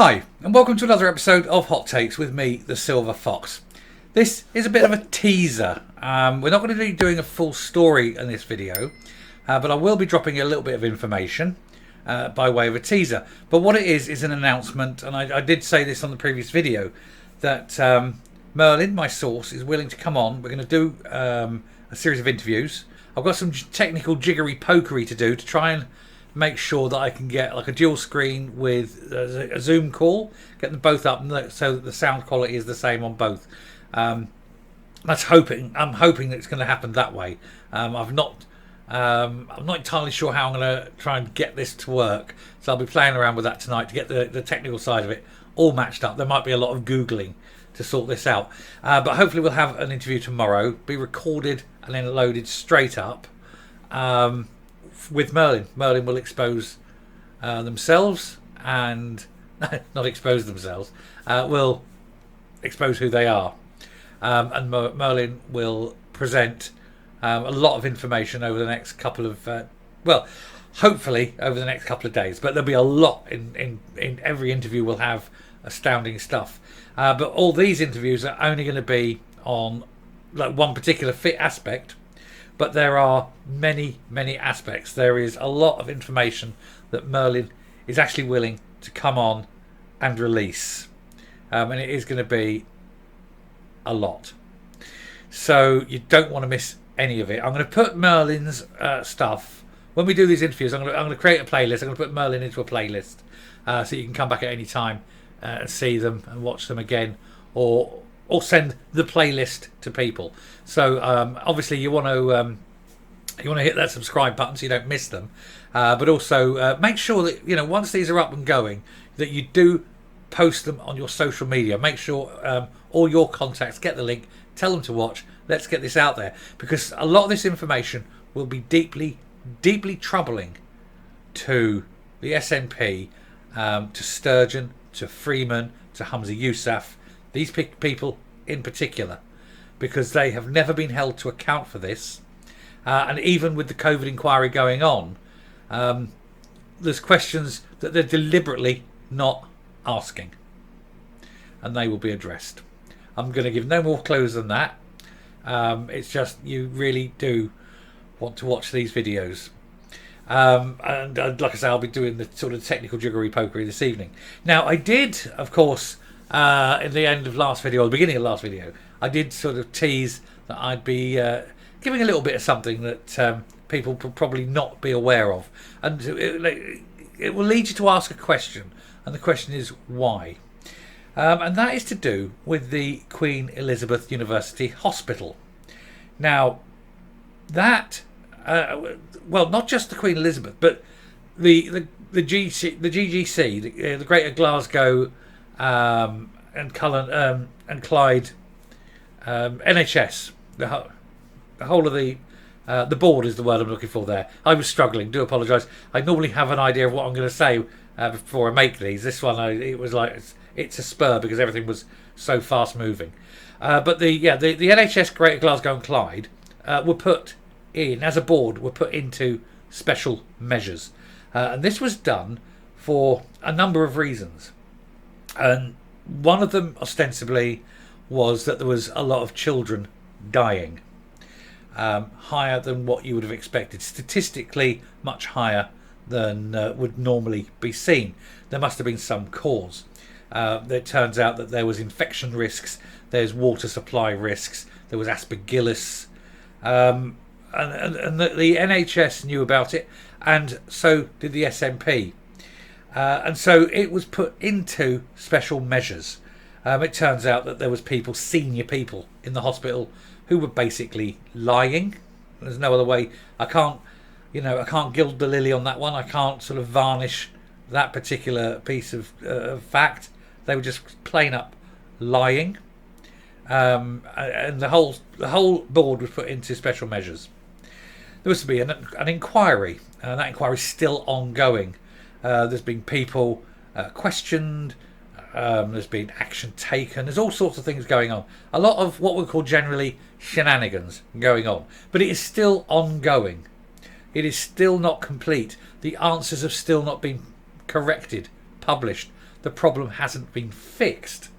Hi, and welcome to another episode of Hot Takes with me, the Silver Fox. This is a bit of a teaser. We're not going to be doing a full story in this video, but I will be dropping a little bit of information by way of a teaser. But what it is an announcement, and I did say this on the previous video, that Merlin, my source, is willing to come on. We're going to do a series of interviews. I've got some technical jiggery pokery to do to try and make sure that I can get like a dual screen with a Zoom call, get them both up so that the sound quality is the same on both. I'm hoping that it's going to happen that way. I'm not entirely sure how I'm going to try and get this to work, so I'll be playing around with that tonight to get the technical side of it all matched up. There might be a lot of Googling to sort this out, but hopefully we'll have an interview tomorrow, be recorded and then loaded straight up with Merlin. Merlin will expose themselves and not expose themselves, will expose who they are, and Merlin will present a lot of information over the next couple of hopefully over the next couple of days, but there'll be a lot in every interview. We'll have astounding stuff, but all these interviews are only going to be on like one particular fit aspect, but there are many aspects. There is a lot of information that Merlin is actually willing to come on and release, and it is going to be a lot, so you don't want to miss any of it. I'm going to put Merlin's stuff when we do these interviews. I'm going to create a playlist. I'm going to put Merlin into a playlist, so you can come back at any time and see them and watch them again, or send the playlist to people. So obviously you want to hit that subscribe button so you don't miss them, but also make sure that once these are up and going, that you do post them on your social media. Make sure all your contacts get the link, tell them to watch. Let's get this out there, because a lot of this information will be deeply troubling to the SNP, to Sturgeon, to Freeman, to Humza Yousaf, these people in particular, because they have never been held to account for this, and even with the COVID inquiry going on, there's questions that they're deliberately not asking, and they will be addressed. I'm going to give no more clues than that. It's just, you really do want to watch these videos. And like I say, I'll be doing the sort of technical jiggery pokery this evening. Now, I did, of course, in the end of last video, or the beginning of last video, I did sort of tease that I'd be giving a little bit of something that people will probably not be aware of. And it will lead you to ask a question. And the question is, why? And that is to do with the Queen Elizabeth University Hospital. Now, that... not just the Queen Elizabeth, but the GGC, the Greater Glasgow and Cullen and Clyde NHS, the whole of the board is the word I'm looking for there. I was struggling. Do apologise. I normally have an idea of what I'm going to say before I make these. This one, it was like it's a spur because everything was so fast moving. But the NHS Greater Glasgow and Clyde were put in, as a board, were put into special measures, and this was done for a number of reasons, and one of them ostensibly was that there was a lot of children dying, higher than what you would have expected, statistically much higher than would normally be seen. There must have been some cause. It turns out that there was infection risks, there's water supply risks, there was aspergillus, and the NHS knew about it, and so did the SNP. And so it was put into special measures. It turns out that there was senior people in the hospital who were basically lying. There's no other way. I can't gild the lily on that one. I can't sort of varnish that particular piece of fact. They were just plain up lying. And the whole board was put into special measures. There was to be an inquiry, and that inquiry is still ongoing. There's been people questioned, there's been action taken, there's all sorts of things going on. A lot of what we call generally shenanigans going on, but it is still ongoing. It is still not complete. The answers have still not been corrected, published. the problem hasn't been fixed.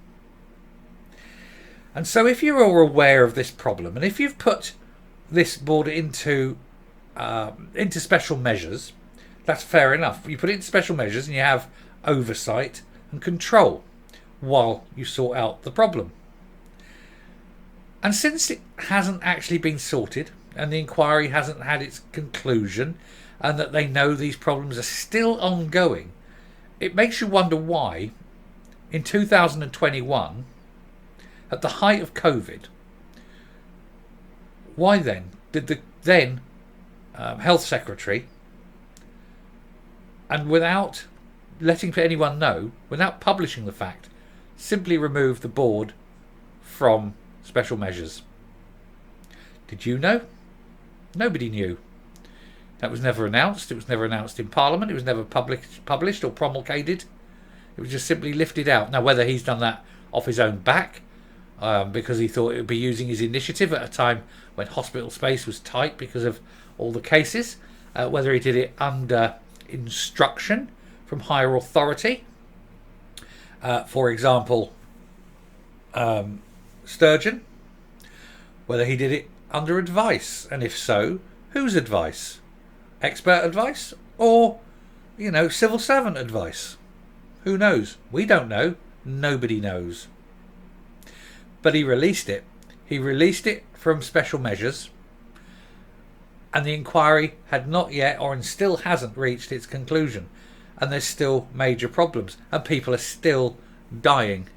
And so if you're all aware of this problem, and if you've put this board into special measures, that's fair enough. You put it into special measures and you have oversight and control while you sort out the problem. And since it hasn't actually been sorted and the inquiry hasn't had its conclusion and that they know these problems are still ongoing, it makes you wonder why in 2021, at the height of COVID, why then did the then Health Secretary, and without letting anyone know, without publishing the fact, simply remove the board from special measures? Did you know? Nobody knew. That was never announced. It was never announced in Parliament. It was never published or promulgated. It was just simply lifted out. Now, whether he's done that off his own back, because he thought it would be using his initiative at a time when hospital space was tight because of all the cases, whether he did it under instruction from higher authority, for example, Sturgeon, whether he did it under advice, and if so, whose advice? Expert advice or, civil servant advice? Who knows? We don't know. Nobody knows. But he released it. He released it from special measures, and the inquiry had not yet, or and still hasn't, reached its conclusion. And there's still major problems, and people are still dying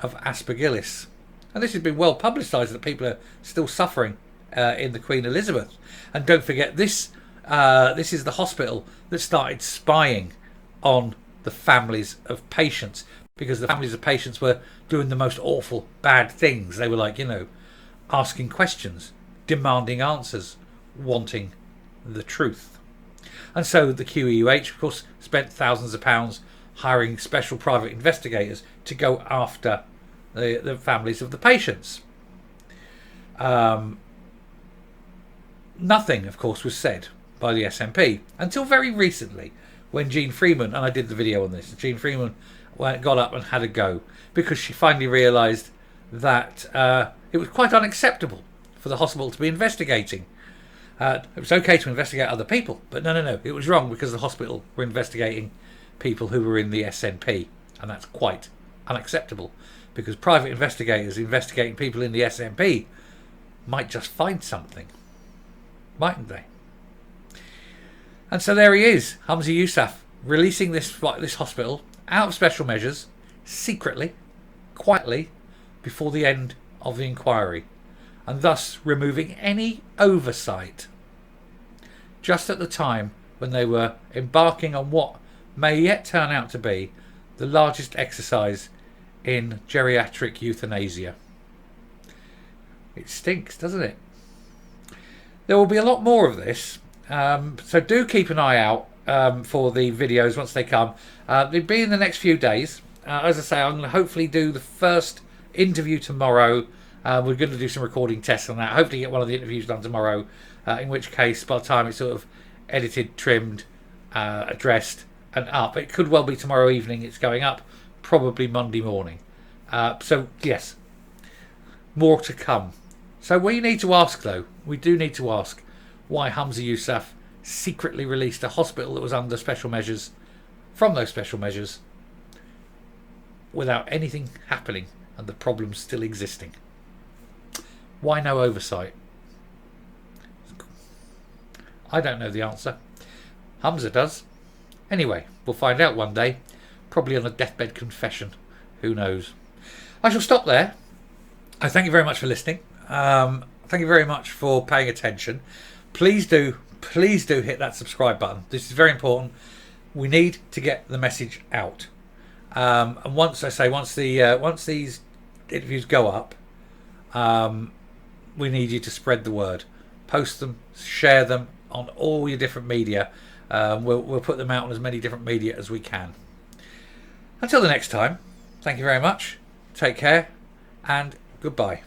of aspergillosis. And this has been well publicised that people are still suffering in the Queen Elizabeth. And don't forget, this is the hospital that started spying on the families of patients, because the families of patients were doing the most awful bad things. They were like, asking questions, demanding answers, wanting the truth. And so the QEUH, of course, spent thousands of pounds hiring special private investigators to go after the families of the patients. Nothing, of course, was said by the SNP until very recently, when Jean Freeman, and I did the video on this, Jean Freeman got up and had a go, because she finally realised that it was quite unacceptable for the hospital to be investigating. It was okay to investigate other people, but no, it was wrong because the hospital were investigating people who were in the SNP, and that's quite unacceptable, because private investigators investigating people in the SNP might just find something, mightn't they? And so there he is, Humza Yousaf, releasing this hospital out of special measures, secretly, quietly, before the end of the inquiry, and thus removing any oversight, just at the time when they were embarking on what may yet turn out to be the largest exercise in geriatric euthanasia. It stinks, doesn't it? There will be a lot more of this, so do keep an eye out for the videos once they come. They'll be in the next few days. As I say, I'm going to hopefully do the first interview tomorrow. We're going to do some recording tests on that. Hopefully get one of the interviews done tomorrow, in which case by the time it's sort of edited, trimmed, addressed and up, it could well be tomorrow evening it's going up, probably Monday morning. So yes, more to come. So we need to ask, though, we do need to ask why Humza Yousaf secretly released a hospital that was under special measures from those special measures without anything happening and the problems still existing. Why no oversight? I don't know the answer. Humza does. Anyway, we'll find out one day, probably on a deathbed confession. Who knows? I shall stop there. I thank you very much for listening. Thank you very much for paying attention. Please do hit that subscribe button. This is very important. We need to get the message out. And once these interviews go up, we need you to spread the word. Post them, share them on all your different media. We'll put them out on as many different media as we can. Until the next time, thank you very much. Take care and goodbye.